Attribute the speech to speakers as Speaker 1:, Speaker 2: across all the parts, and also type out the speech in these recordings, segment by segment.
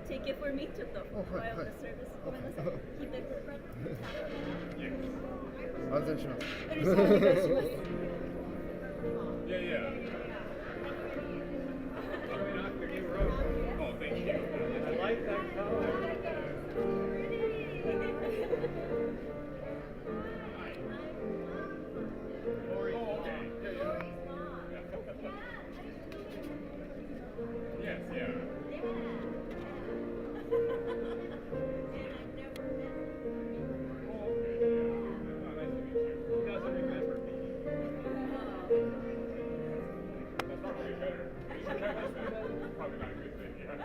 Speaker 1: Take it for me, ちょっと while the service. ごめんなさい。Keep it for front.
Speaker 2: 安全します。
Speaker 1: よろしくお願いします。
Speaker 3: Yeah. Oh, thank you. I like that color. Yes, yeah. Probably not a good thing, yeah.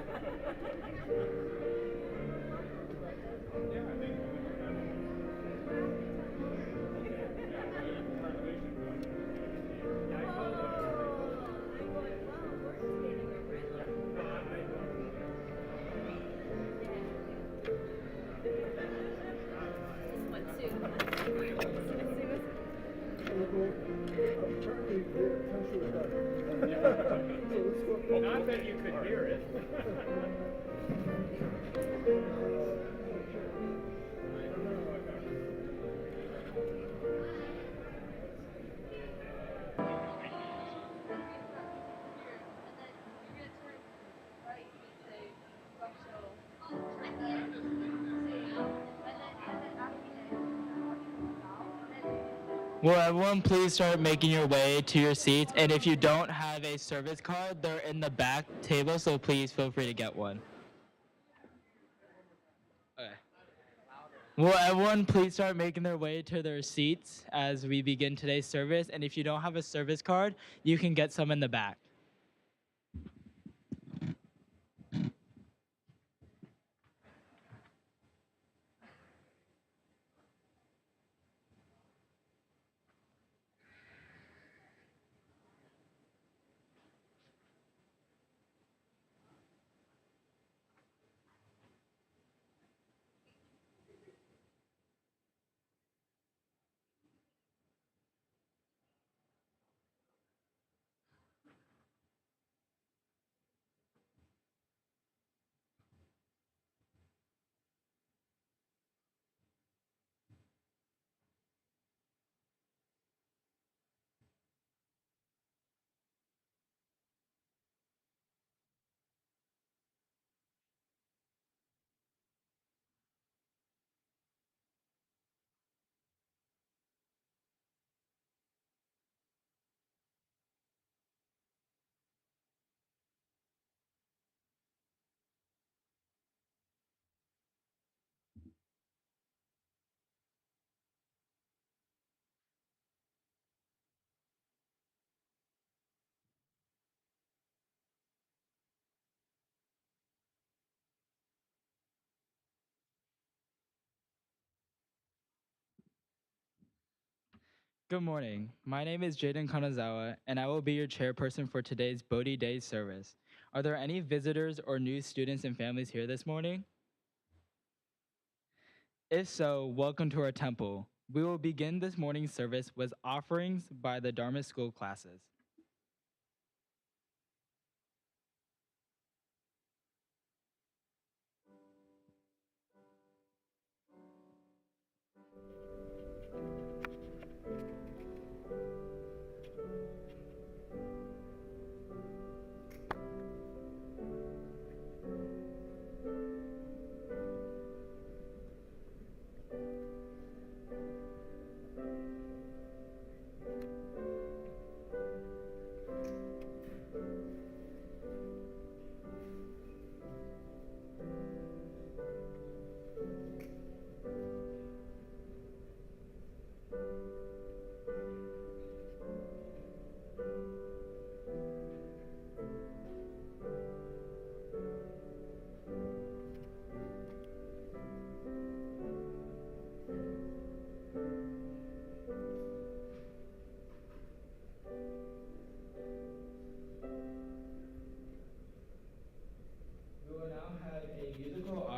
Speaker 3: Not that you could hear it.
Speaker 4: Will everyone please start making your way to your seats? And if you don't have a service card, they're in the back table, so please feel free to get one. Okay. Will everyone please start making their way to their seats as we begin today's service? And if you don't have a service card, you can get some in the back. Good morning. My name is Jaden Kanazawa, and I will be your chairperson for today's Bodhi Day Service. Are there any visitors or new students and families here this morning? If so, welcome to our temple. We will begin this morning's service with offerings by the Dharma school classes.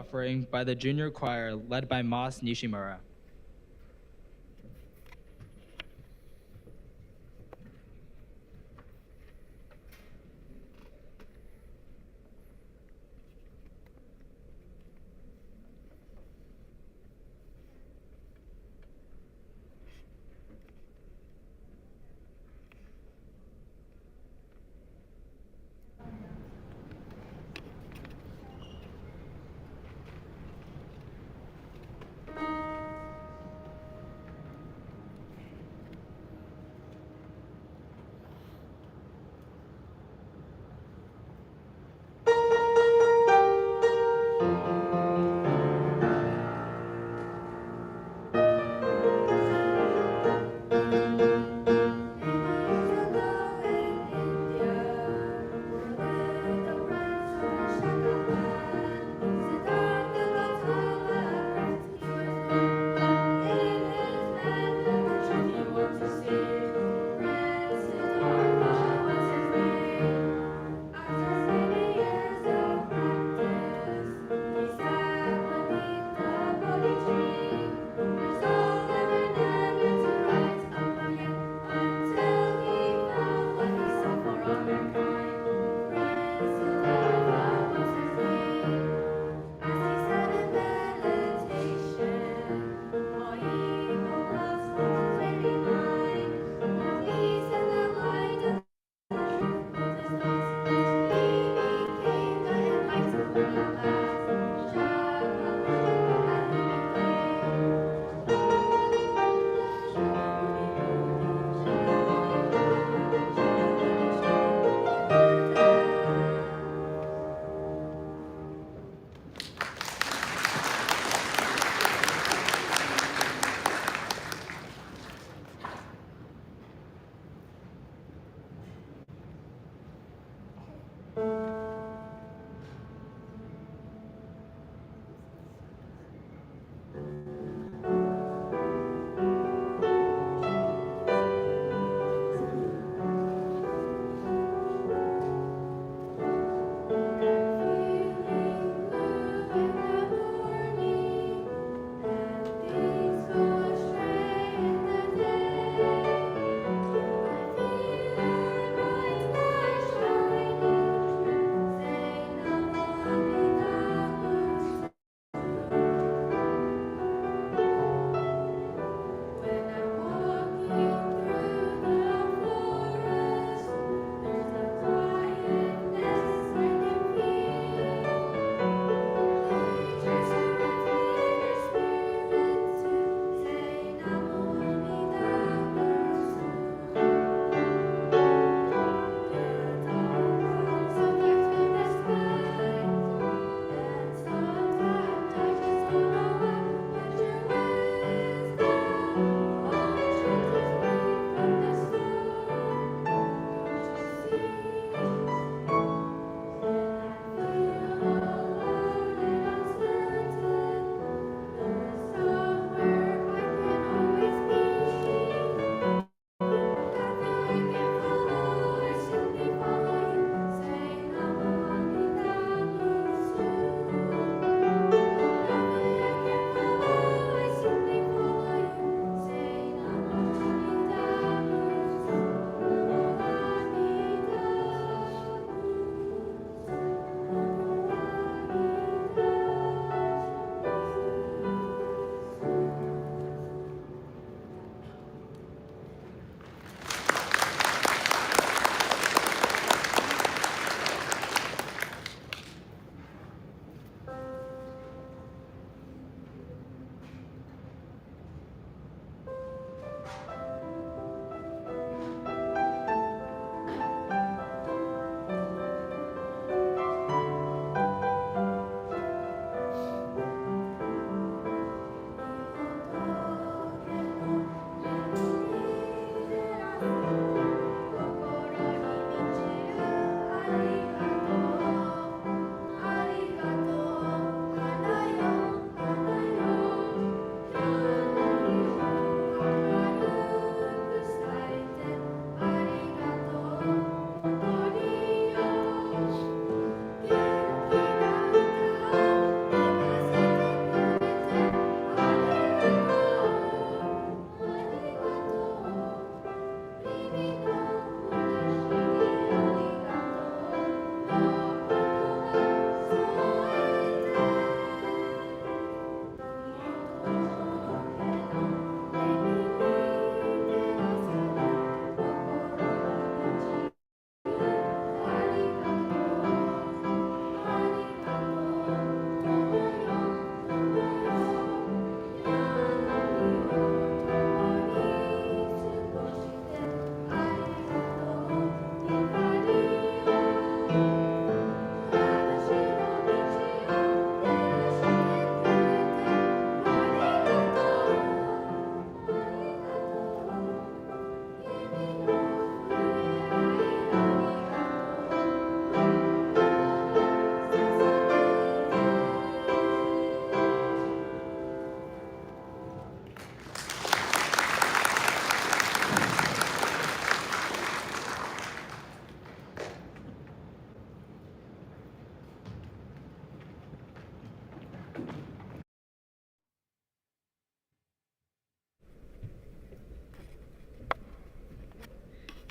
Speaker 4: offering by the junior choir led by Mas Nishimura.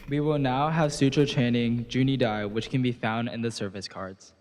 Speaker 4: We will now have Sutra chanting Junirai, which can be found in the service cards.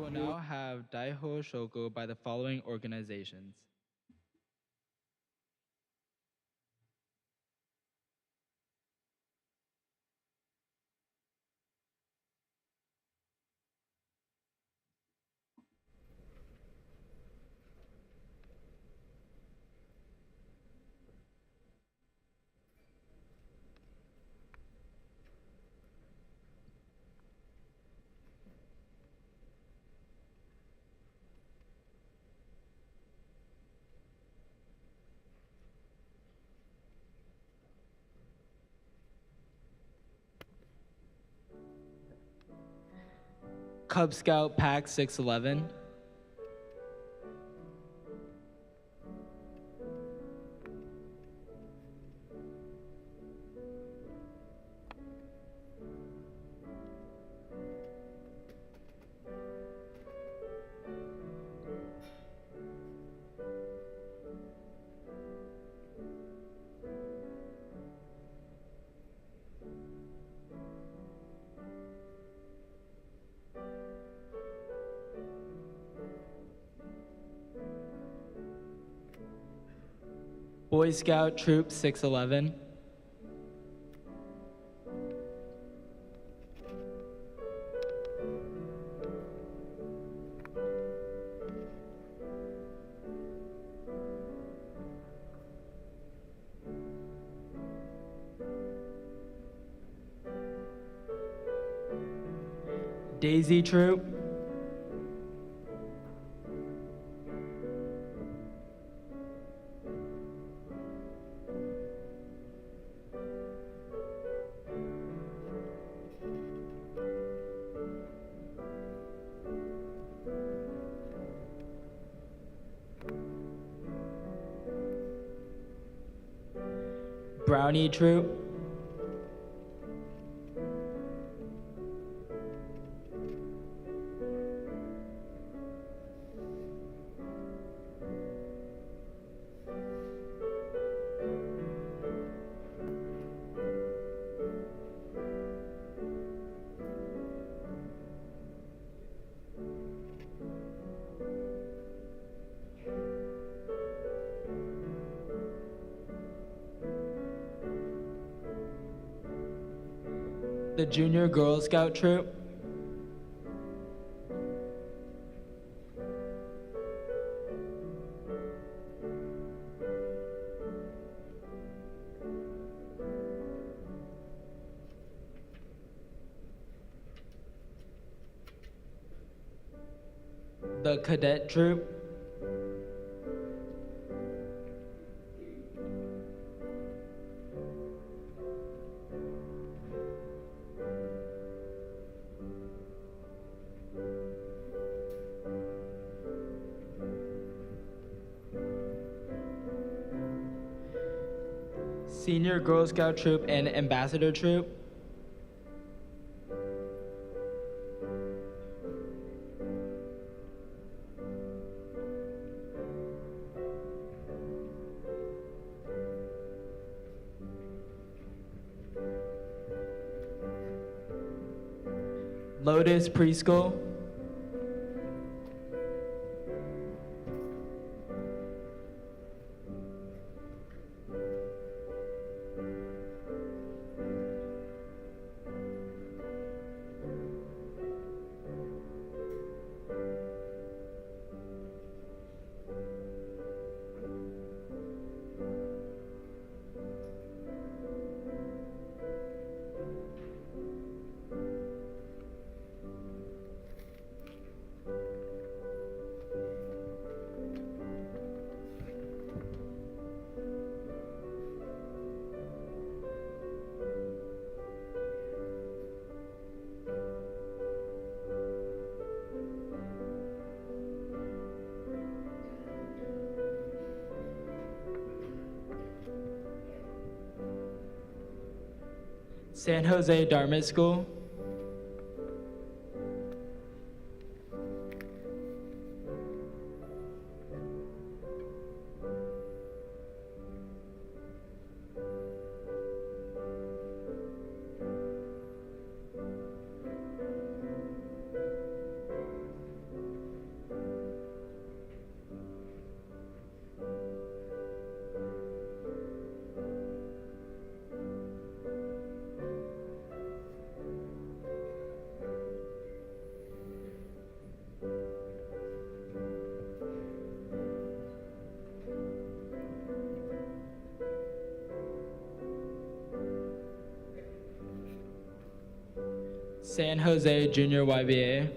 Speaker 4: will now have Daihyo Shoko by the following organizations. Cub Scout Pack 611. Boy Scout Troop 611. Daisy Troop. Brownie Troop. The Junior Girl Scout Troop. The Cadet Troop. Senior Girl Scout Troop and Ambassador Troop. Lotus Preschool. San Jose Dharma School. San Jose Junior YBA.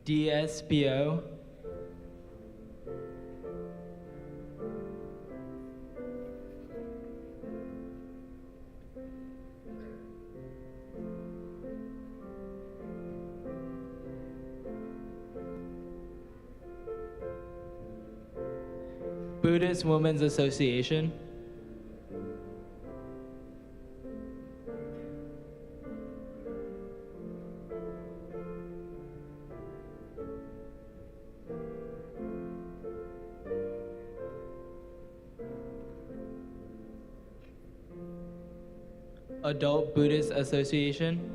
Speaker 4: DSPO. Buddhist Women's Association. Adult Buddhist Association.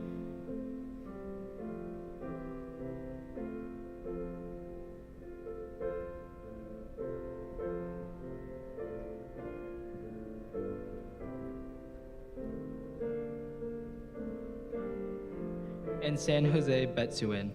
Speaker 4: And San Jose Betsuin.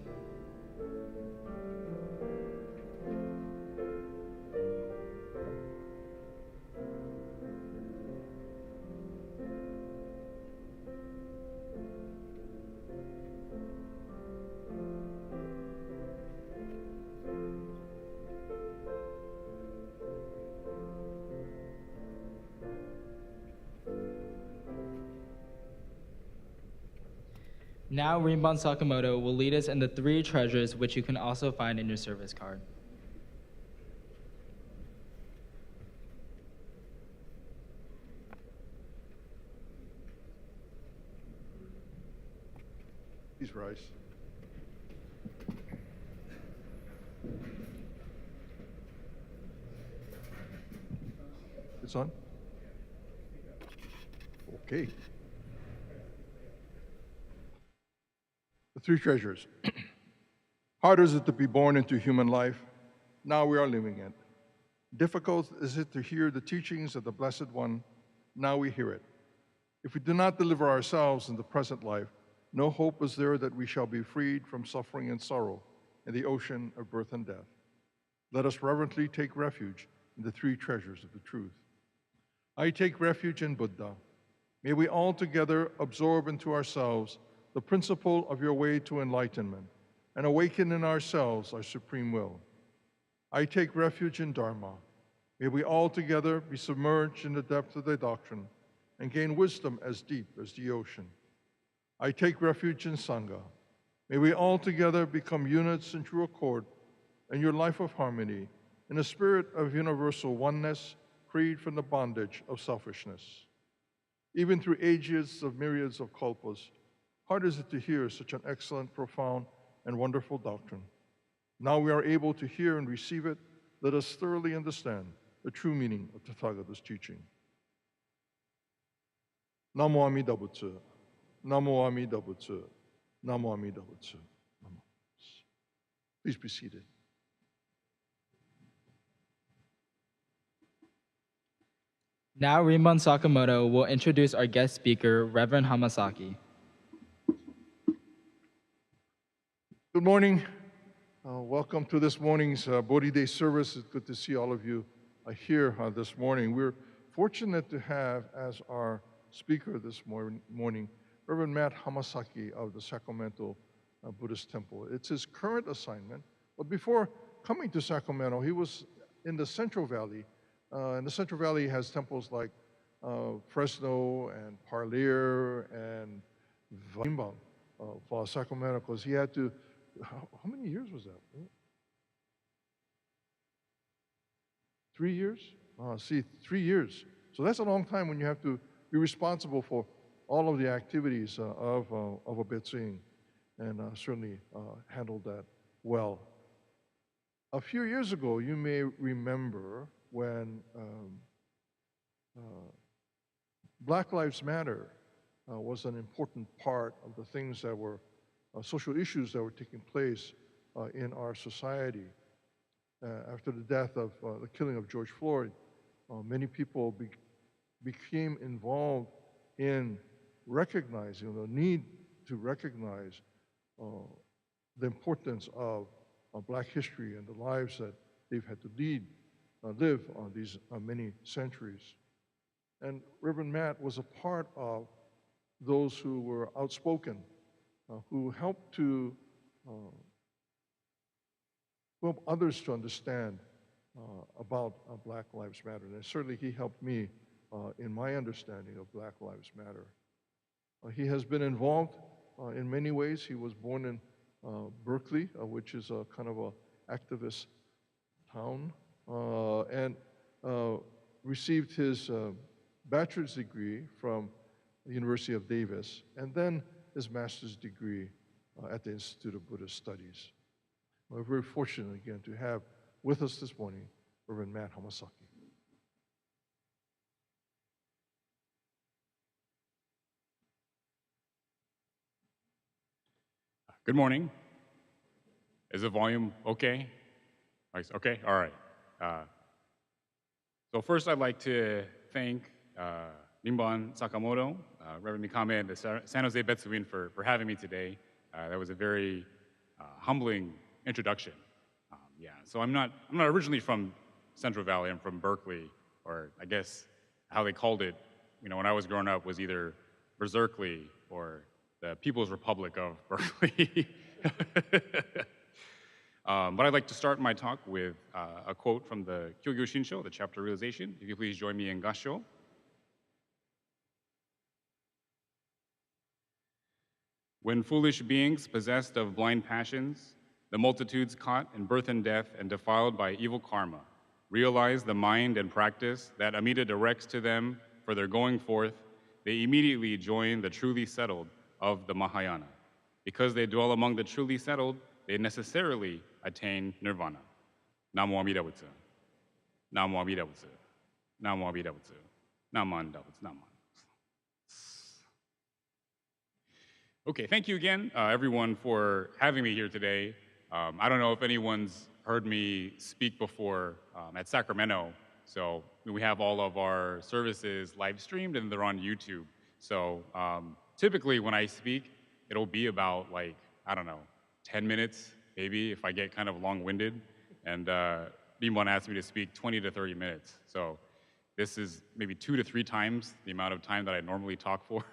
Speaker 4: Now Rinban Sakamoto will lead us in the 3 treasures, which you can also find in your service card.
Speaker 2: Please rise. It's on? Okay. The 3 treasures. Hard is it to be born into human life. Now we are living it. Difficult is it to hear the teachings of the Blessed One. Now we hear it. If we do not deliver ourselves in the present life, no hope is there that we shall be freed from suffering and sorrow in the ocean of birth and death. Let us reverently take refuge in the 3 treasures of the truth. I take refuge in Buddha. May we all together absorb into ourselves the principle of your way to enlightenment and awaken in ourselves our supreme will. I take refuge in Dharma. May we all together be submerged in the depth of the doctrine and gain wisdom as deep as the ocean. I take refuge in Sangha. May we all together become units in true accord in your life of harmony, in a spirit of universal oneness, freed from the bondage of selfishness. Even through ages of myriads of kalpas, hard is it to hear such an excellent, profound, and wonderful doctrine. Now we are able to hear and receive it. Let us thoroughly understand the true meaning of Tathagata's teaching. Namo Amida Butsu. Namo Amida Butsu. Namo Amida Butsu. Please be seated.
Speaker 4: Now Rinban Sakamoto will introduce our guest speaker, Reverend Hamasaki.
Speaker 2: Good morning. Welcome to this morning's Bodhi Day Service. It's good to see all of you here this morning. We're fortunate to have as our speaker this morning Reverend Matt Hamasaki of the Sacramento Buddhist Temple. It's his current assignment, but before coming to Sacramento, he was in the Central Valley. And the Central Valley has temples like Fresno and Parlier and Vimbang for Sacramento, because he had to. How many years was that? 3 years? 3 years. So that's a long time when you have to be responsible for all of the activities of a Betsuin, and certainly handled that well. A few years ago, you may remember when Black Lives Matter was an important part of the things that were social issues that were taking place in our society. After the death of the killing of George Floyd, many people became involved in recognizing the need to recognize the importance of Black history and the lives that they've had to live on these many centuries. And Reverend Matt was a part of those who were outspoken, who helped to help others to understand about Black Lives Matter. And certainly he helped me in my understanding of Black Lives Matter. He has been involved in many ways. He was born in Berkeley, which is a kind of an activist town, and received his bachelor's degree from the University of Davis, and then his master's degree at the Institute of Buddhist Studies. We're very fortunate again to have with us this morning Reverend Matt Hamasaki.
Speaker 5: Good morning. Is the volume okay? Okay, all right. So first I'd like to thank Minban Sakamoto, Reverend Mikame, and the San Jose Betsuin for having me today. That was a very humbling introduction. Yeah, so I'm not originally from Central Valley. I'm from Berkeley, or I guess how they called it, when I was growing up was either Berserkly or the People's Republic of Berkeley. But I'd like to start my talk with a quote from the Kyogyo Shinsho, the chapter Realization. If you please join me in Gassho. When foolish beings possessed of blind passions, the multitudes caught in birth and death and defiled by evil karma, realize the mind and practice that Amida directs to them for their going forth, they immediately join the truly settled of the Mahayana. Because they dwell among the truly settled, they necessarily attain nirvana. Namo Amida Butsu. Namo Amida Butsu. Namo Amida Butsu. Naman Butsu. Naman. Okay, thank you again, everyone, for having me here today. I don't know if anyone's heard me speak before at Sacramento. So we have all of our services live streamed and they're on YouTube. So typically when I speak, it'll be about 10 minutes, maybe, if I get kind of long-winded. And Bimon asked me to speak 20 to 30 minutes. So this is maybe 2 to 3 times the amount of time that I normally talk for.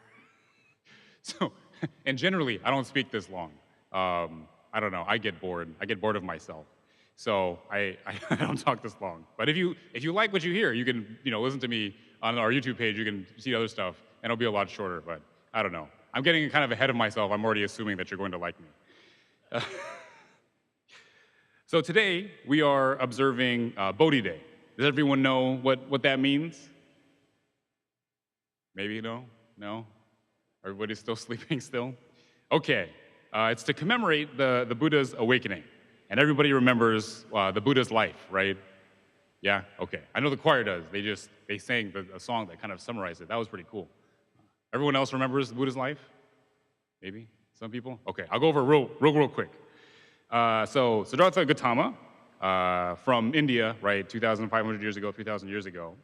Speaker 5: So, and generally, I don't speak this long. I don't know, I get bored. I get bored of myself. So I don't talk this long. But if you like what you hear, you can listen to me on our YouTube page. You can see other stuff, and it'll be a lot shorter. But I don't know. I'm getting kind of ahead of myself. I'm already assuming that you're going to like me. So today we are observing Bodhi Day. Does everyone know what that means? Maybe no? No? Everybody's still sleeping still? Okay. It's to commemorate the Buddha's awakening. And everybody remembers the Buddha's life, right? Yeah? Okay. I know the choir does. They sang a song that kind of summarized it. That was pretty cool. Everyone else remembers the Buddha's life? Maybe? Some people? Okay, I'll go over real quick. So Siddhartha Gautama from India, right, 2,500 years ago, 3,000 years ago,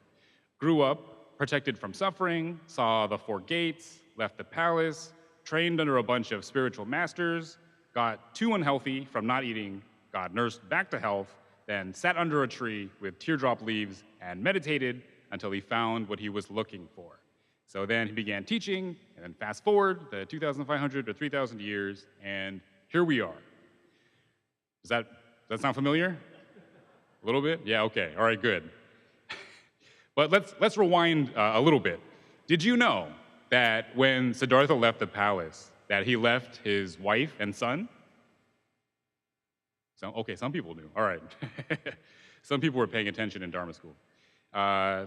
Speaker 5: grew up protected from suffering, saw the 4 gates, left the palace, trained under a bunch of spiritual masters, got too unhealthy from not eating, got nursed back to health, then sat under a tree with teardrop leaves and meditated until he found what he was looking for. So then he began teaching, and then fast forward the 2,500 to 3,000 years, and here we are. Does that sound familiar? A little bit? Yeah, okay, all right, good. But let's rewind a little bit. Did you know that when Siddhartha left the palace, that he left his wife and son? Okay, some people knew, all right. Some people were paying attention in Dharma school.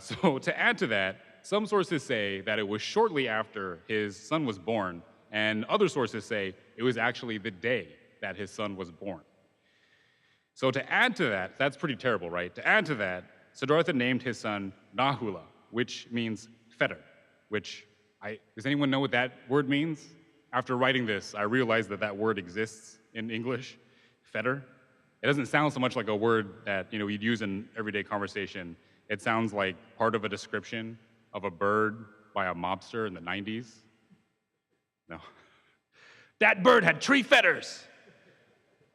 Speaker 5: So to add to that, some sources say that it was shortly after his son was born, and other sources say it was actually the day that his son was born. So to add to that, that's pretty terrible, right? To add to that, Siddhartha named his son Nahula, which means fetter, does anyone know what that word means? After writing this, I realized that word exists in English, fetter. It doesn't sound so much like a word that you'd use in everyday conversation. It sounds like part of a description of a bird by a mobster in the 90s. No. That bird had 3 feathers.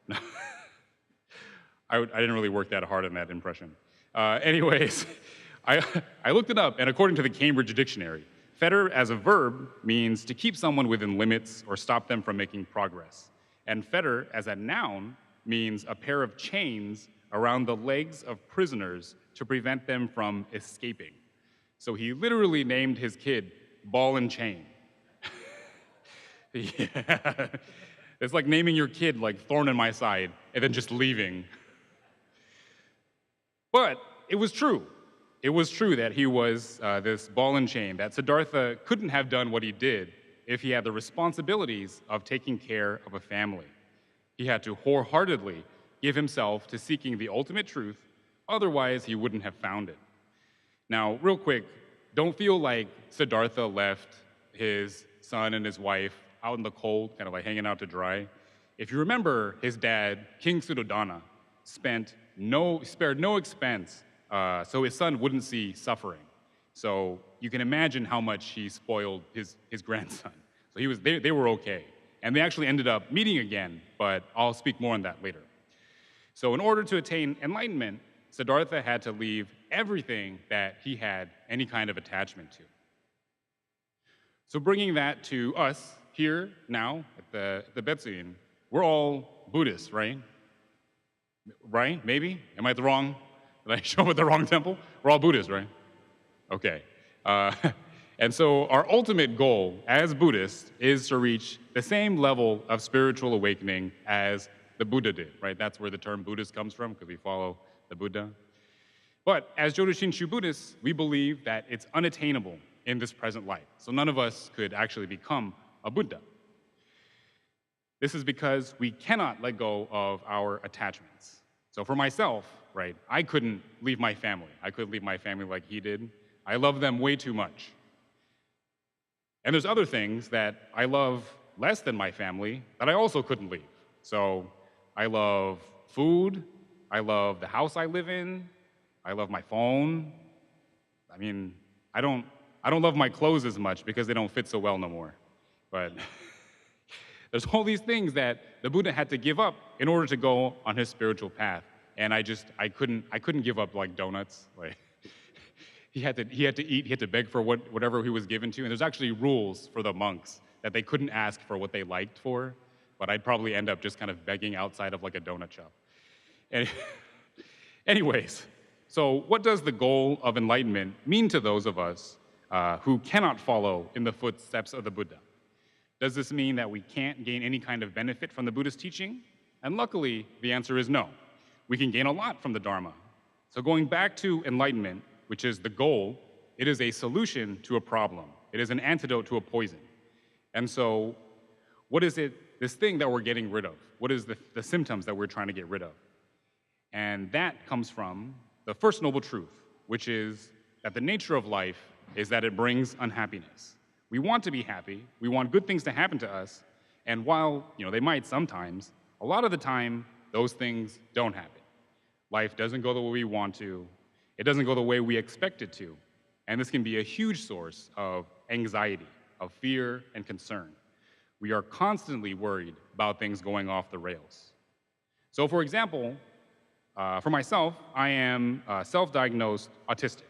Speaker 5: No. I didn't really work that hard on that impression. Anyways, I looked it up, and according to the Cambridge Dictionary, fetter as a verb means to keep someone within limits or stop them from making progress. And fetter as a noun means a pair of chains around the legs of prisoners to prevent them from escaping. So he literally named his kid Ball and Chain. Yeah. It's like naming your kid like Thorn in My Side and then just leaving. But it was true. It was true that he was this ball and chain, that Siddhartha couldn't have done what he did if he had the responsibilities of taking care of a family. He had to wholeheartedly give himself to seeking the ultimate truth, otherwise he wouldn't have found it. Now, real quick, don't feel like Siddhartha left his son and his wife out in the cold, kind of like hanging out to dry. If you remember, his dad, King Suddhodana, spared no expense so his son wouldn't see suffering. So you can imagine how much he spoiled his grandson. So they were okay. And they actually ended up meeting again, but I'll speak more on that later. So in order to attain enlightenment, Siddhartha had to leave everything that he had any kind of attachment to. So bringing that to us here now at the Betsuin, we're all Buddhists, right? Right? Maybe? Am I at the wrong? Did I show up at the wrong temple? We're all Buddhists, right? Okay. And so our ultimate goal as Buddhists is to reach the same level of spiritual awakening as the Buddha did, right? That's where the term Buddhist comes from, because we follow the Buddha. But as Jodo Shinshu Buddhists, we believe that it's unattainable in this present life. So none of us could actually become a Buddha. This is because we cannot let go of our attachments. So for myself, right, I couldn't leave my family. I couldn't leave my family like he did. I love them way too much. And there's other things that I love less than my family that I also couldn't leave. So I love food. I love the house I live in. I love my phone. I mean, I don't love my clothes as much because they don't fit so well no more. But there's all these things that the Buddha had to give up in order to go on his spiritual path. And I couldn't give up like donuts. Like he had to eat, he had to beg for whatever he was given to. And there's actually rules for the monks that they couldn't ask for what they liked for, but I'd probably end up just kind of begging outside of like a donut shop. And anyways, so what does the goal of enlightenment mean to those of us who cannot follow in the footsteps of the Buddha? Does this mean that we can't gain any kind of benefit from the Buddha's teaching? And luckily, the answer is no. We can gain a lot from the Dharma. So going back to enlightenment, which is the goal, it is a solution to a problem. It is an antidote to a poison. And so what is it, this thing that we're getting rid of? What is the symptoms that we're trying to get rid of? And that comes from the first noble truth, which is that the nature of life is that it brings unhappiness. We want to be happy, we want good things to happen to us, and while they might sometimes, a lot of the time, those things don't happen. Life doesn't go the way we want to, it doesn't go the way we expect it to, and this can be a huge source of anxiety, of fear and concern. We are constantly worried about things going off the rails. So for example, for myself, I am self-diagnosed autistic.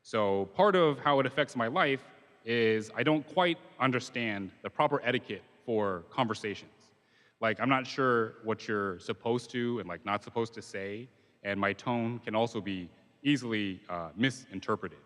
Speaker 5: So part of how it affects my life is I don't quite understand the proper etiquette for conversations. Like, I'm not sure what you're supposed to and like not supposed to say, and my tone can also be easily misinterpreted.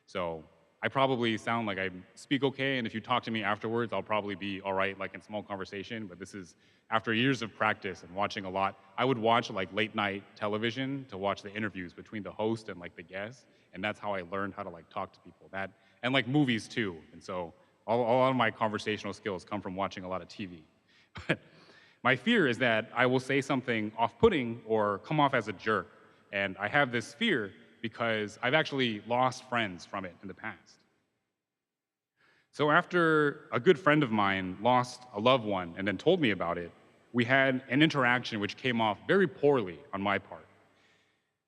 Speaker 5: So I probably sound like I speak okay, and if you talk to me afterwards, I'll probably be all right, like in small conversation, but this is after years of practice and watching a lot. I would watch like late night television to watch the interviews between the host and like the guest, and that's how I learned how to like talk to people. That, and like movies too, and so a lot of my conversational skills come from watching a lot of TV. But my fear is that I will say something off-putting or come off as a jerk, and I have this fear because I've actually lost friends from it in the past. So after a good friend of mine lost a loved one and then told me about it, we had an interaction which came off very poorly on my part.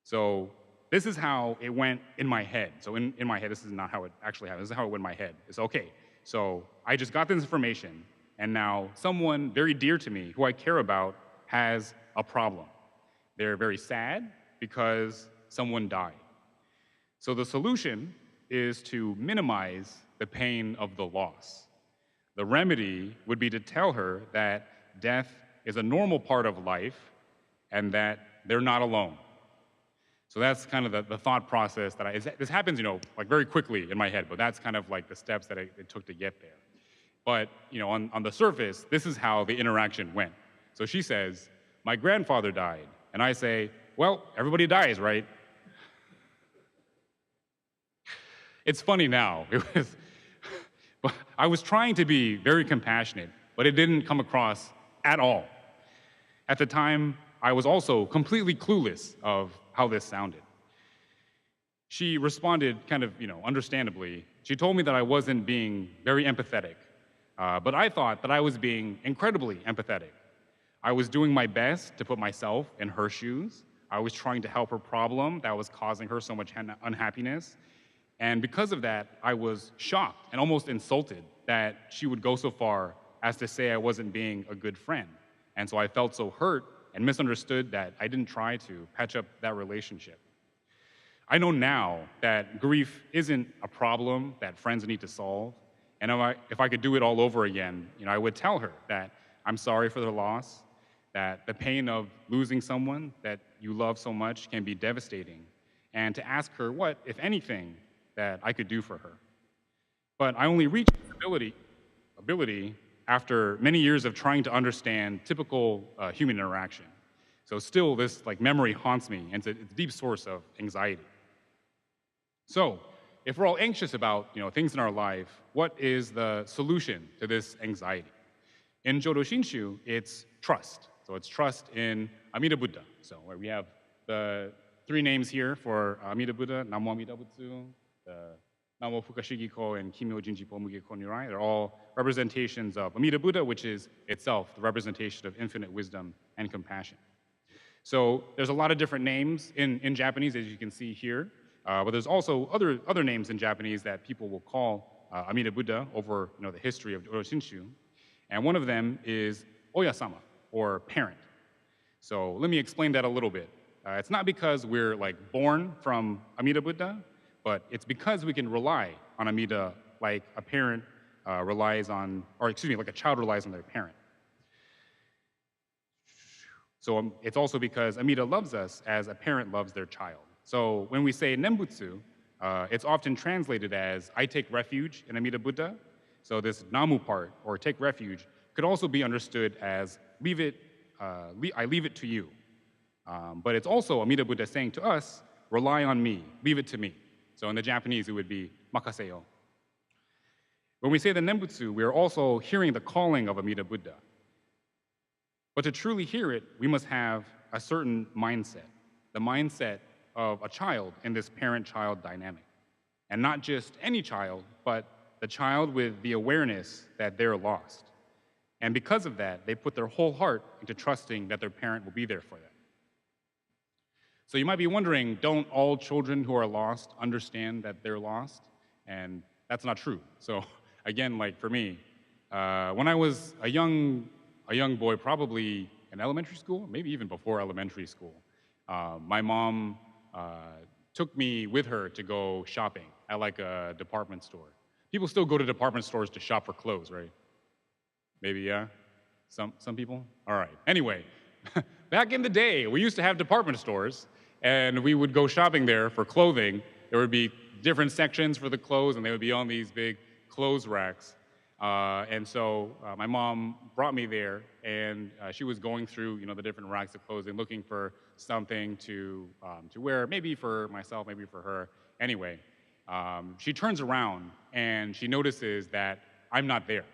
Speaker 5: So this is how it went in my head. So in my head, this is not how it actually happened. This is how it went in my head. It's okay. So I just got this information, And now someone very dear to me, who I care about, has a problem. They're very sad because someone died. So the solution is to minimize the pain of the loss. The remedy would be to tell her that death is a normal part of life and that they're not alone. So that's kind of the thought process that this happens, like very quickly in my head, but that's kind of like the steps that it took to get there. But, on the surface, this is how the interaction went. So she says, my grandfather died. And I say, well, everybody dies, right? It's funny now. But I was trying to be very compassionate, but it didn't come across at all. At the time, I was also completely clueless of how this sounded. She responded kind of, understandably. She told me that I wasn't being very empathetic, but I thought that I was being incredibly empathetic. I was doing my best to put myself in her shoes. I was trying to help her problem that was causing her so much unhappiness. And because of that, I was shocked and almost insulted that she would go so far as to say I wasn't being a good friend. And so I felt so hurt and misunderstood that I didn't try to patch up that relationship. I know now that grief isn't a problem that friends need to solve. And if I could do it all over again, I would tell her that I'm sorry for the loss, that the pain of losing someone that you love so much can be devastating, and to ask her what, if anything, that I could do for her. But I only reached this ability after many years of trying to understand typical human interaction. So still, this memory haunts me, and it's a deep source of anxiety. So, if we're all anxious about things in our life, what is the solution to this anxiety? In Jodo Shinshu, it's trust. So it's trust in Amida Buddha. So where we have the three names here for Amida Buddha, Namo Amida Butsu, Namo Fukashigiko, and Kimyo Jinji Pomugeko Nirai. They're all representations of Amida Buddha, which is itself the representation of infinite wisdom and compassion. So there's a lot of different names in Japanese, as you can see here, but there's also other names in Japanese that people will call Amida Buddha over the history of Jodo Shinshu. And one of them is Oyasama, or parent. So let me explain that a little bit. It's not because we're born from Amida Buddha, but it's because we can rely on Amida like a parent relies on, or excuse me, like a child relies on their parent. So it's also because Amida loves us as a parent loves their child. So when we say Nembutsu, it's often translated as I take refuge in Amida Buddha. So this Namu part, or take refuge, could also be understood as I leave it to you. But it's also Amida Buddha saying to us, rely on me, leave it to me. So in the Japanese, it would be makaseyo. When we say the Nembutsu, we are also hearing the calling of Amida Buddha. But to truly hear it, we must have a certain mindset, the mindset of a child in this parent-child dynamic. And not just any child, but the child with the awareness that they're lost. And because of that, they put their whole heart into trusting that their parent will be there for them. So you might be wondering, don't all children who are lost understand that they're lost? And that's not true. So again, for me, when I was a young boy, probably in elementary school, maybe even before elementary school, my mom took me with her to go shopping at a department store. People still go to department stores to shop for clothes, right? Maybe, yeah? Some people? All right. Anyway, back in the day, we used to have department stores, and we would go shopping there for clothing. There would be different sections for the clothes, and they would be on these big clothes racks. And so my mom brought me there, and she was going through, the different racks of clothing, looking for something to wear, maybe for myself, maybe for her. Anyway, she turns around, and she notices that I'm not there.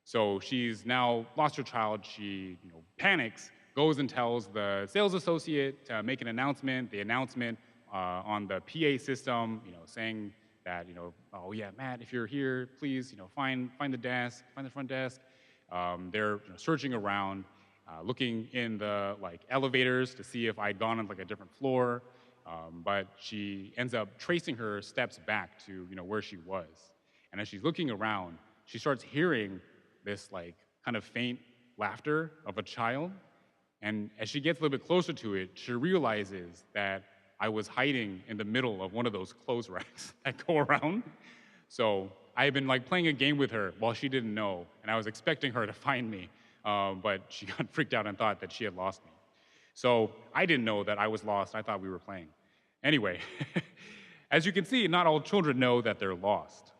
Speaker 5: So she's now lost her child. She panics, goes and tells the sales associate to make an announcement. The announcement on the PA system, saying that, oh yeah, Matt, if you're here, please, find the desk, find the front desk. They're searching around, looking in the elevators to see if I'd gone on a different floor. But she ends up tracing her steps back to where she was. And as she's looking around, she starts hearing this like kind of faint laughter of a child. And as she gets a little bit closer to it, she realizes that I was hiding in the middle of one of those clothes racks that go around. So I had been like playing a game with her while she didn't know, and I was expecting her to find me, but she got freaked out and thought that she had lost me. So I didn't know that I was lost. I thought we were playing. Anyway, as you can see, not all children know that they're lost.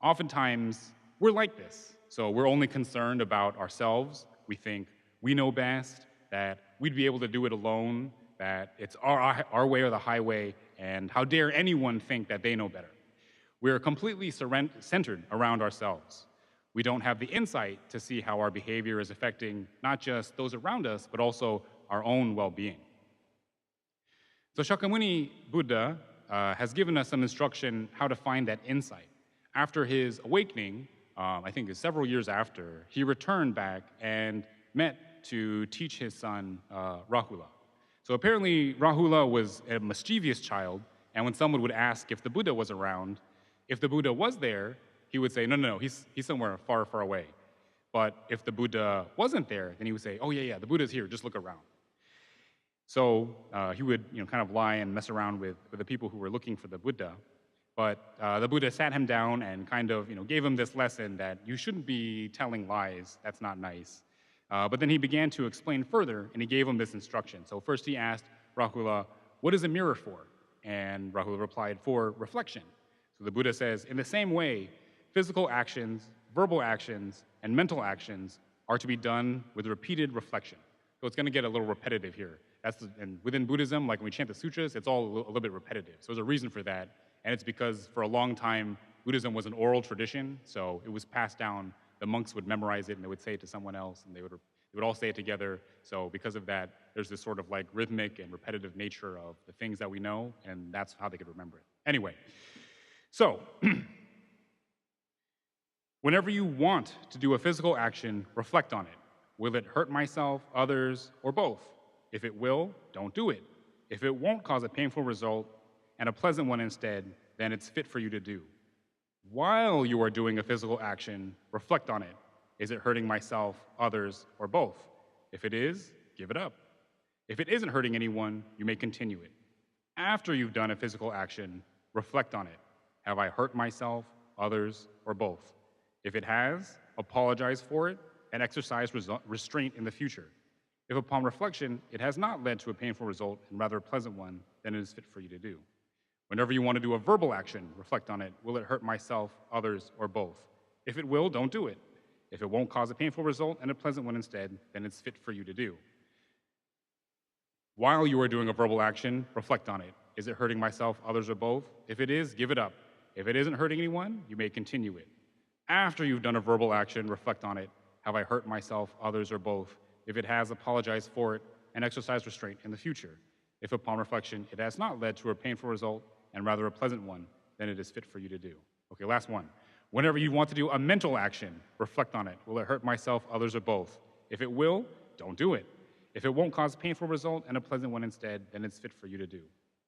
Speaker 5: Oftentimes, we're like this. So we're only concerned about ourselves. We think we know best, that we'd be able to do it alone, that it's our way or the highway, and how dare anyone think that they know better. We're completely centered around ourselves. We don't have the insight to see how our behavior is affecting not just those around us, but also our own well-being. So Shakyamuni Buddha has given us some instruction how to find that insight. After his awakening, I think it's several years after, he returned back and met to teach his son Rahula. So apparently Rahula was a mischievous child, and when someone would ask if the Buddha was around, if the Buddha was there, he would say, no, he's somewhere far, far away. But if the Buddha wasn't there, then he would say, oh yeah, the Buddha's here, just look around. So he would kind of lie and mess around with the people who were looking for the Buddha. But the Buddha sat him down and kind of gave him this lesson that you shouldn't be telling lies, that's not nice. But then he began to explain further, and he gave him this instruction. So first he asked Rahula, what is a mirror for? And Rahula replied, for reflection. So the Buddha says, in the same way, physical actions, verbal actions, and mental actions are to be done with repeated reflection. So it's going to get a little repetitive here. And within Buddhism, like when we chant the sutras, it's all a little bit repetitive. So there's a reason for that. And it's because for a long time, Buddhism was an oral tradition, so it was passed down. The monks would memorize it, and they would say it to someone else, and they would all say it together. So because of that, there's this sort of like rhythmic and repetitive nature of the things that we know, and that's how they could remember it. Anyway, so whenever you want to do a physical action, reflect on it. Will it hurt myself, others, or both? If it will, don't do it. If it won't cause a painful result and a pleasant one instead, then it's fit for you to do. While you are doing a physical action, reflect on it. Is it hurting myself, others, or both? If it is, give it up. If it isn't hurting anyone, you may continue it. After you've done a physical action, reflect on it. Have I hurt myself, others, or both? If it has, apologize for it and exercise restraint in the future. If upon reflection, it has not led to a painful result and rather a pleasant one, then it is fit for you to do. Whenever you want to do a verbal action, reflect on it. Will it hurt myself, others, or both? If it will, don't do it. If it won't cause a painful result and a pleasant one instead, then it's fit for you to do. While you are doing a verbal action, reflect on it. Is it hurting myself, others, or both? If it is, give it up. If it isn't hurting anyone, you may continue it. After you've done a verbal action, reflect on it. Have I hurt myself, others, or both? If it has, apologize for it and exercise restraint in the future. If upon reflection, it has not led to a painful result and rather a pleasant one, then it is fit for you to do. Okay, last one. Whenever you want to do a mental action, reflect on it. Will it hurt myself, others, or both? If it will, don't do it. If it won't cause a painful result and a pleasant one instead, then it's fit for you to do.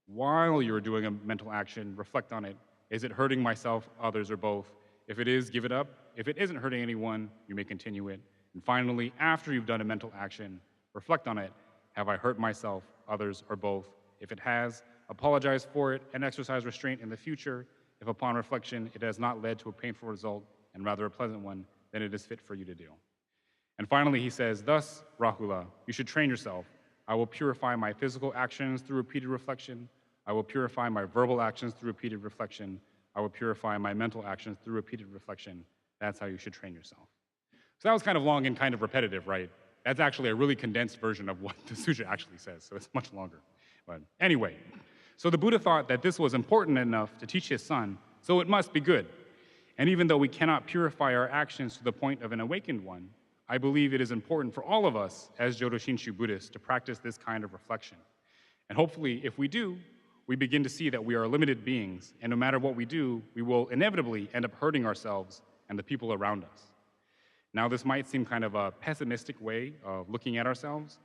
Speaker 5: While you're doing a mental action, reflect on it. Is it hurting myself, others, or both? If it is, give it up. If it isn't hurting anyone, you may continue it. And finally, after you've done a mental action, reflect on it. Have I hurt myself, others, or both? If it has, apologize for it and exercise restraint in the future. If upon reflection it has not led to a painful result and rather a pleasant one, then it is fit for you to do. And finally, he says, thus, Rahula, you should train yourself. I will purify my physical actions through repeated reflection. I will purify my verbal actions through repeated reflection. I will purify my mental actions through repeated reflection. That's how you should train yourself. So that was kind of long and kind of repetitive, right? That's actually a really condensed version of what the sutra actually says, so it's much longer. But anyway, so the Buddha thought that this was important enough to teach his son, so it must be good. And even though we cannot purify our actions to the point of an awakened one, I believe it is important for all of us as Jodo Shinshu Buddhists to practice this kind of reflection. And hopefully, if we do, we begin to see that we are limited beings, and no matter what we do, we will inevitably end up hurting ourselves and the people around us. Now, this might seem kind of a pessimistic way of looking at ourselves,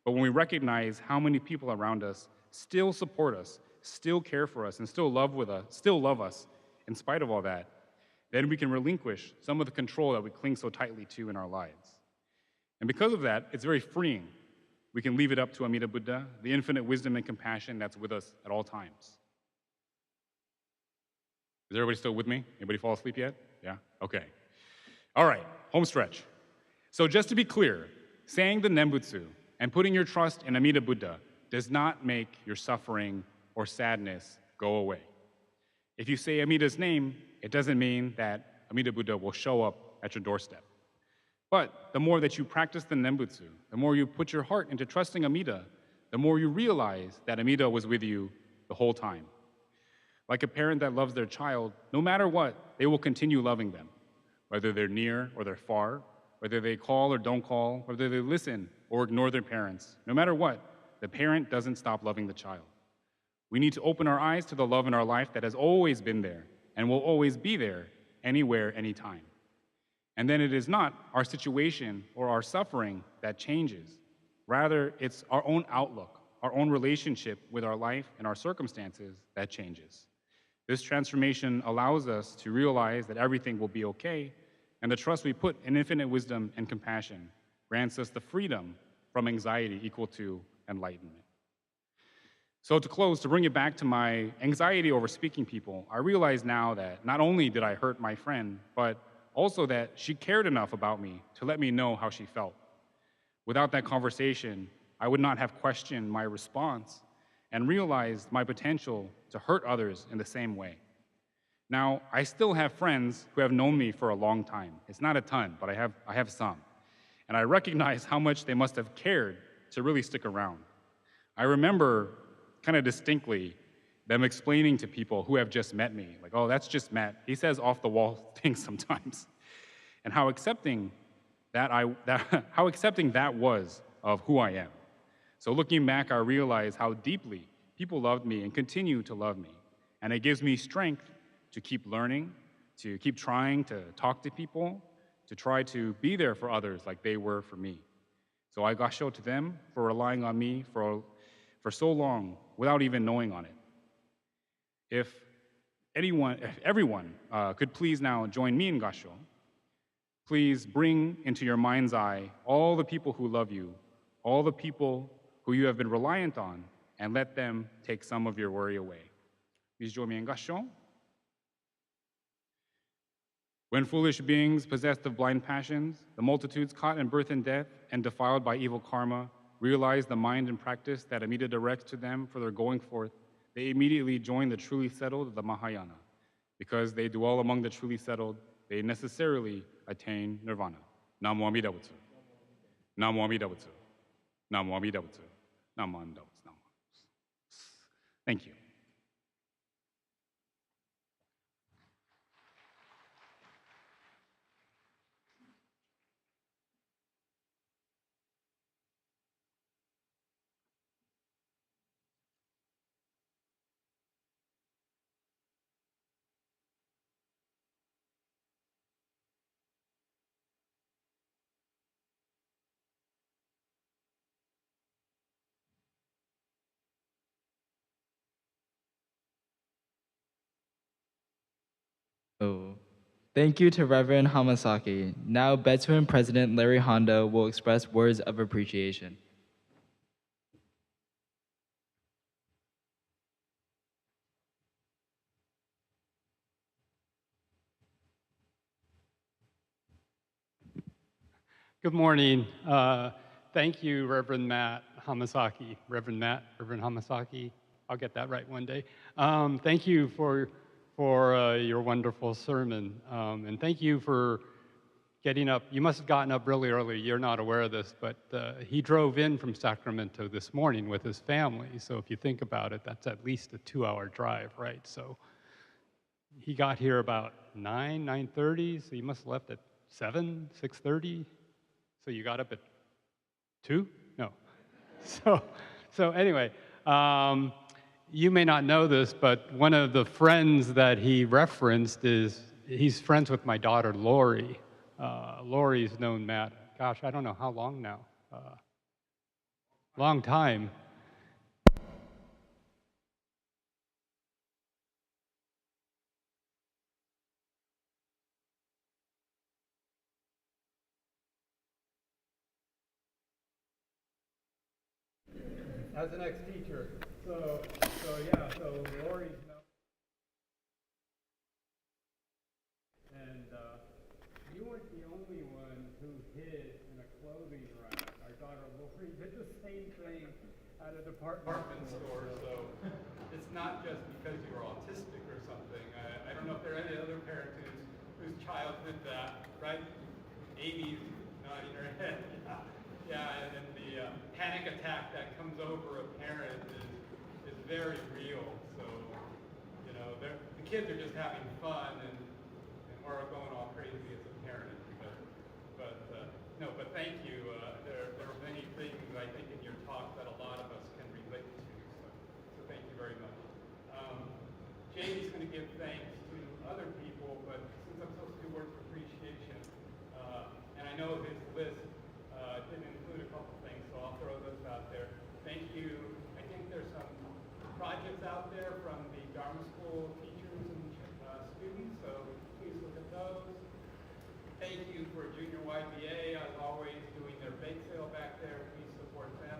Speaker 5: but when we recognize how many people around us still support us, still care for us, and still love us, in spite of all that, then we can relinquish some of the control that we cling so tightly to in our lives. And because of that, it's very freeing. We can leave it up to Amida Buddha, the infinite wisdom and compassion that's with us at all times. Is everybody still with me? Anybody fall asleep yet? Yeah? Okay. All right, home stretch. So just to be clear, saying the Nembutsu and putting your trust in Amida Buddha does not make your suffering or sadness go away. If you say Amida's name, it doesn't mean that Amida Buddha will show up at your doorstep. But the more that you practice the Nembutsu, the more you put your heart into trusting Amida, the more you realize that Amida was with you the whole time. Like a parent that loves their child, no matter what, they will continue loving them, whether they're near or they're far, whether they call or don't call, whether they listen or ignore their parents. No matter what, the parent doesn't stop loving the child. We need to open our eyes to the love in our life that has always been there and will always be there, anywhere, anytime. And then it is not our situation or our suffering that changes. Rather, it's our own outlook, our own relationship with our life and our circumstances that changes. This transformation allows us to realize that everything will be okay, and the trust we put in infinite wisdom and compassion grants us the freedom from anxiety equal to enlightenment. So to close, to bring it back to my anxiety over speaking people, I realize now that not only did I hurt my friend, but also that she cared enough about me to let me know how she felt. Without that conversation, I would not have questioned my response and realized my potential to hurt others in the same way. Now, I still have friends who have known me for a long time. It's not a ton, but I have some. And I recognize how much they must have cared to really stick around. I remember kind of distinctly them explaining to people who have just met me, like, oh, that's just Matt. He says off-the-wall things sometimes. And how accepting that was of who I am. So looking back, I realize how deeply people loved me and continue to love me. And it gives me strength to keep learning, to keep trying to talk to people, to try to be there for others like they were for me. So I gasho to them for relying on me for so long without even knowing on it. If everyone could please now join me in gasho, please bring into your mind's eye all the people who love you, all the people who you have been reliant on, and let them take some of your worry away. Please join me in gasho. When foolish beings possessed of blind passions, the multitudes caught in birth and death and defiled by evil karma, realize the mind and practice that Amida directs to them for their going forth, they immediately join the truly settled, the Mahayana. Because they dwell among the truly settled, they necessarily attain nirvana. Namo Amida Butsu. Namo Amida Butsu. Namo Amida Butsu. Namo Amida Butsu. Thank you.
Speaker 4: Oh. Thank you to Reverend Hamasaki. Now, Betsuan President Larry Handa will express words of appreciation.
Speaker 6: Good morning. Thank you, Reverend Matt Hamasaki. Reverend Hamasaki. I'll get that right one day. Thank you for your wonderful sermon. And thank you for getting up. You must have gotten up really early. You're not aware of this, but he drove in from Sacramento this morning with his family. So if you think about it, that's at least a 2-hour drive, right? So he got here about 9:30, so you must have left at 6:30. So you got up at 2? No. So anyway, you may not know this, but one of the friends that he referenced he's friends with my daughter, Lori. Lori's known Matt, gosh, I don't know how long now. Long time. as an ex-teacher. So yeah, so Lori's now. And you weren't the only one who hid in a clothing rack. Our daughter Lori did the same thing at a department store. So it's not just because you're autistic or something. I don't know if there are any other parents whose child did that, right? Amy's nodding her head. Yeah, and then the panic attack that comes over a parent is very real. So, you know, the kids are just having fun, and we're going all crazy as a parent. But thank you. There are many things I think in your talk that a lot of us can relate to. So thank you very much. Jamie's going to give thanks to other people, but since I'm supposed to do words of appreciation, and I know his list didn't include a couple things, so I'll throw those out there. Thank you. I think there's some projects out there from the Dharma School teachers and students, so please look at those. Thank you for Junior YBA, as always, doing their bake sale back there. Please support them.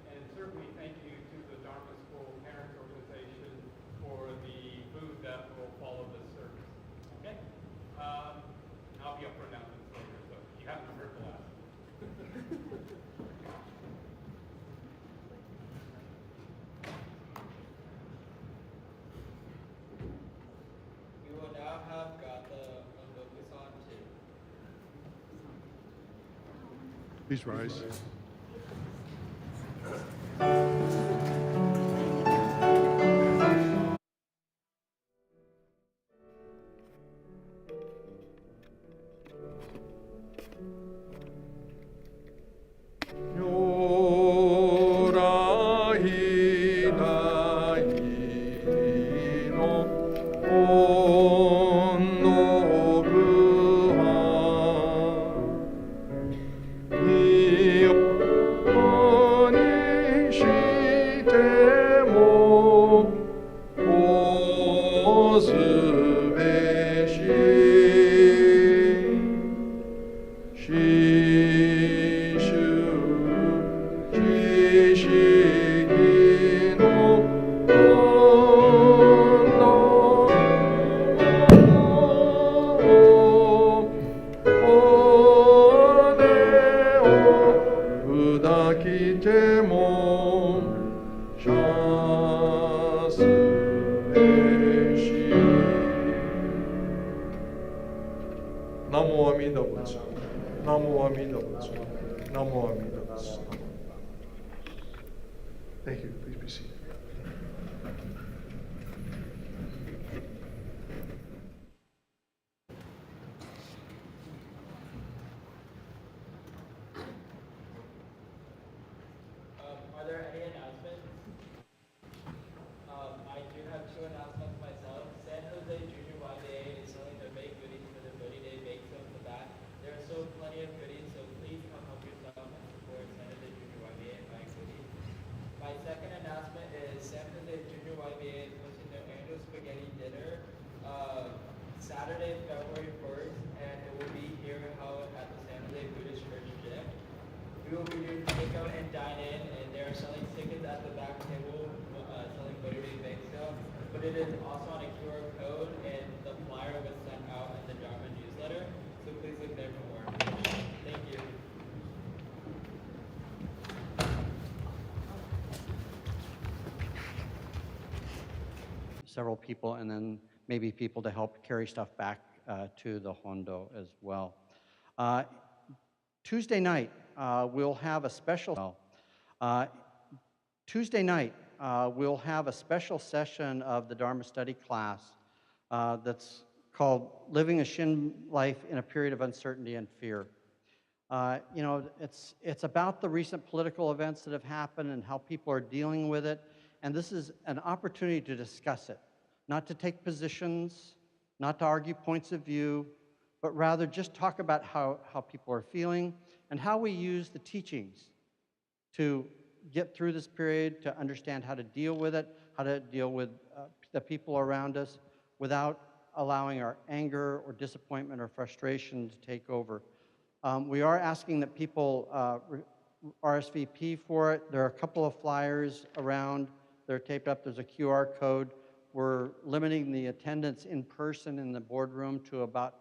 Speaker 6: And certainly thank you to the Dharma School Parents Organization for the food that will follow this service. Okay? I'll be up for announcements later, so you haven't heard the last.
Speaker 4: We will now have Gatha Ondokusan II.
Speaker 2: Please rise. Thank you. Please be seated.
Speaker 4: Are there any announcements? I do have two announcements myself. San Jose Junior YBA is selling their baked goodies for the Bodhi Day Bake Sale in the back. There are still plenty of goodies, so please come help yourself and support San Jose Junior YBA and buy goodies. My second announcement is San Jose Junior YBA is hosting their annual spaghetti dinner Saturday, February 1st, and it will be here held at the San Jose Buddhist Church gym. We will be doing takeout and dine in, and they are selling tickets at the back table, selling Bodhi Day Bake Sale. But it is also on a QR code, and the flyer was sent out in the Dharma newsletter. So please look there for more information. Thank you.
Speaker 7: Several people, and then maybe people to help carry stuff back to the Hondo as well. Tuesday night, we'll have a special. Tuesday night, we'll have a special session of the Dharma study class that's called "Living a Shin Life in a Period of Uncertainty and Fear." You know, it's about the recent political events that have happened and how people are dealing with it, and this is an opportunity to discuss it, not to take positions, not to argue points of view, but rather just talk about how people are feeling and how we use the teachings to get through this period, to understand how to deal with it, how to deal with the people around us without allowing our anger or disappointment or frustration to take over. We are asking that people RSVP for it. There are a couple of flyers around. They're taped up. There's a QR code. We're limiting the attendance in person in the boardroom to about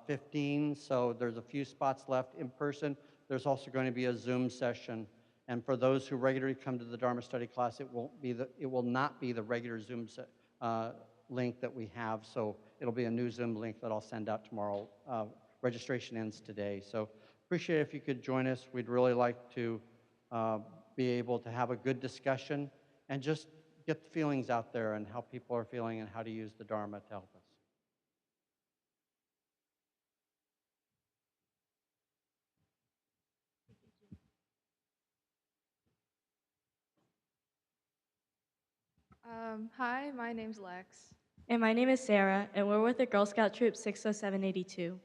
Speaker 7: 15, so there's a few spots left in person. There's also going to be a Zoom session. And for those who regularly come to the Dharma study class, it will not be the regular Zoom link that we have. So it'll be a new Zoom link that I'll send out tomorrow. Registration ends today. So appreciate it if you could join us. We'd really like to be able to have a good discussion and just get the feelings out there and how people are feeling and how to use the Dharma to help us.
Speaker 8: Hi, my name's Lex.
Speaker 1: And my name is Sarah, and we're with the Girl Scout Troop 60782.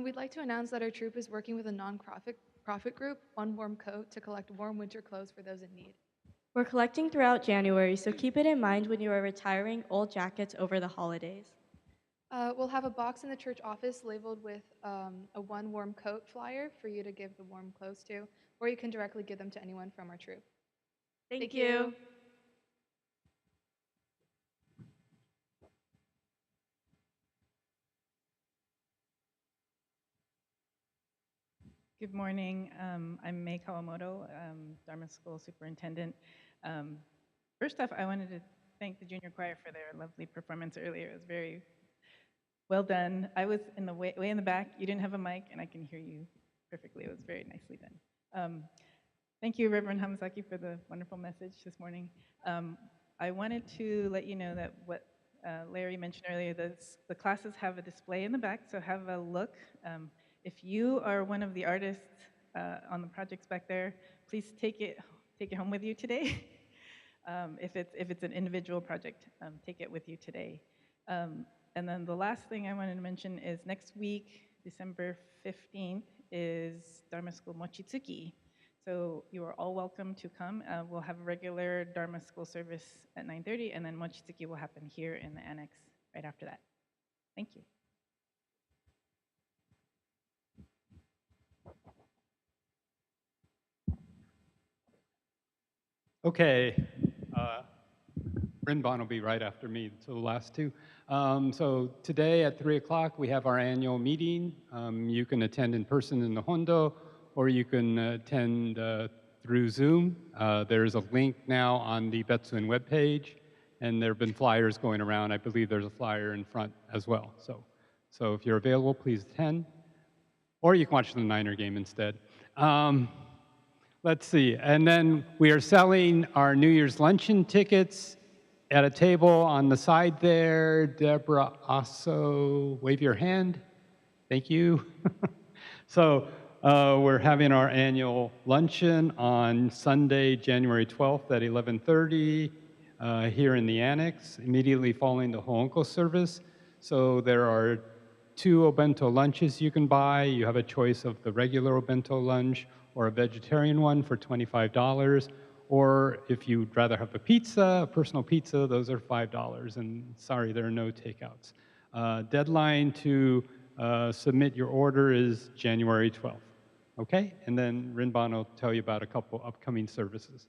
Speaker 8: We'd like to announce that our troop is working with a non-profit group, One Warm Coat, to collect warm winter clothes for those in need.
Speaker 1: We're collecting throughout January, so keep it in mind when you are retiring old jackets over the holidays.
Speaker 8: We'll have a box in the church office labeled with a One Warm Coat flyer for you to give the warm clothes to, or you can directly give them to anyone from our troop.
Speaker 1: Thank you.
Speaker 9: Good morning. I'm May Kawamoto, Dharma School Superintendent. First off, I wanted to thank the junior choir for their lovely performance earlier. It was very well done. I was in the way in the back. You didn't have a mic, and I can hear you perfectly. It was very nicely done. Thank you, Reverend Hamasaki, for the wonderful message this morning. I wanted to let you know that what Larry mentioned earlier, the classes have a display in the back, so have a look. If you are one of the artists on the projects back there, please take it home with you today. If it's an individual project, take it with you today. And then the last thing I wanted to mention is next week, December 15th, is Dharma School Mochitsuki. So you are all welcome to come. We'll have a regular Dharma School service at 9:30, and then Mochitsuki will happen here in the annex right after that. Thank you.
Speaker 6: Okay, Rinbon will be right after me, so the last two. So today at 3 o'clock, we have our annual meeting. You can attend in person in the Hondo, or you can attend through Zoom. There's a link now on the Betsuin webpage, and there have been flyers going around. I believe there's a flyer in front as well. So if you're available, please attend. Or you can watch the Niner game instead. Let's see, and then we are selling our New Year's luncheon tickets at a table on the side there. Deborah Osso, wave your hand. Thank you. So we're having our annual luncheon on Sunday, January 12th at 11:30 here in the annex, immediately following the Hoonko service. So there are 2 obento lunches you can buy. You have a choice of the regular obento lunch or a vegetarian one for $25. Or if you'd rather have a pizza, a personal pizza, those are $5. And sorry, there are no takeouts. Deadline to submit your order is January 12th. Okay? And then Rinbon will tell you about a couple upcoming services.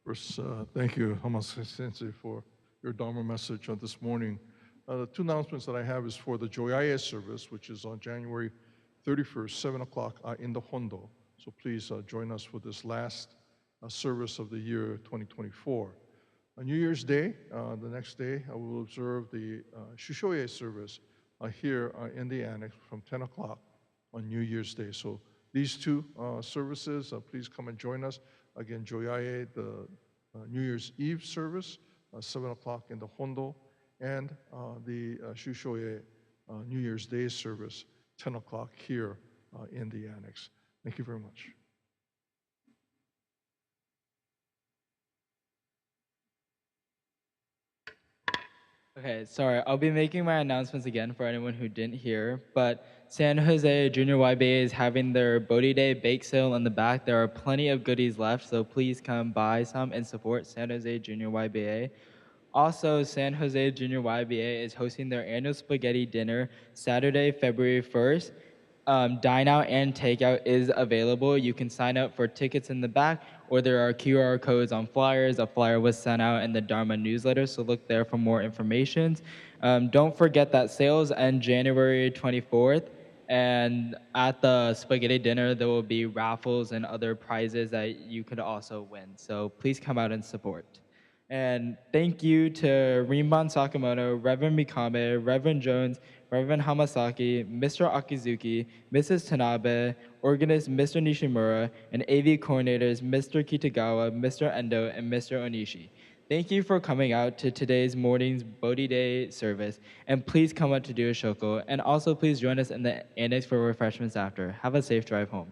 Speaker 2: First, thank you, Hamasaki Sensei, for your Dharma message this morning. The 2 announcements that I have is for the Junirai service, which is on January 31st, 7 o'clock in the Hondo. So please join us for this last service of the year 2024. On New Year's Day, the next day, I will observe the Shushoye service here in the annex from 10 o'clock on New Year's Day. So these 2 services, please come and join us. Again, Junirai, the New Year's Eve service, 7 o'clock in the Hondo, and the Shushoye New Year's Day service, 10 o'clock here in the annex. Thank you very much.
Speaker 4: Okay, sorry, I'll be making my announcements again for anyone who didn't hear, but San Jose Junior YBA is having their Bodhi Day bake sale in the back. There are plenty of goodies left, so please come buy some and support San Jose Junior YBA. Also, San Jose Junior YBA is hosting their annual spaghetti dinner Saturday, February 1st.
Speaker 10: dine out and takeout is available. You can sign up for tickets in the back, or there are QR codes on flyers. A flyer was sent out in the Dharma newsletter, so look there for more information. Don't forget that sales end January 24th, and at the spaghetti dinner, there will be raffles and other prizes that you could also win. So please come out and support. And thank you to Rinban Sakamoto, Reverend Mikame, Reverend Jones, Reverend Hamasaki, Mr. Akizuki, Mrs. Tanabe, organist Mr. Nishimura, and AV coordinators Mr. Kitagawa, Mr. Endo, and Mr. Onishi. Thank you for coming out to today's morning's Bodhi Day service, and please come out to Daihyo Shoko, and also please join us in the annex for refreshments after. Have a safe drive home.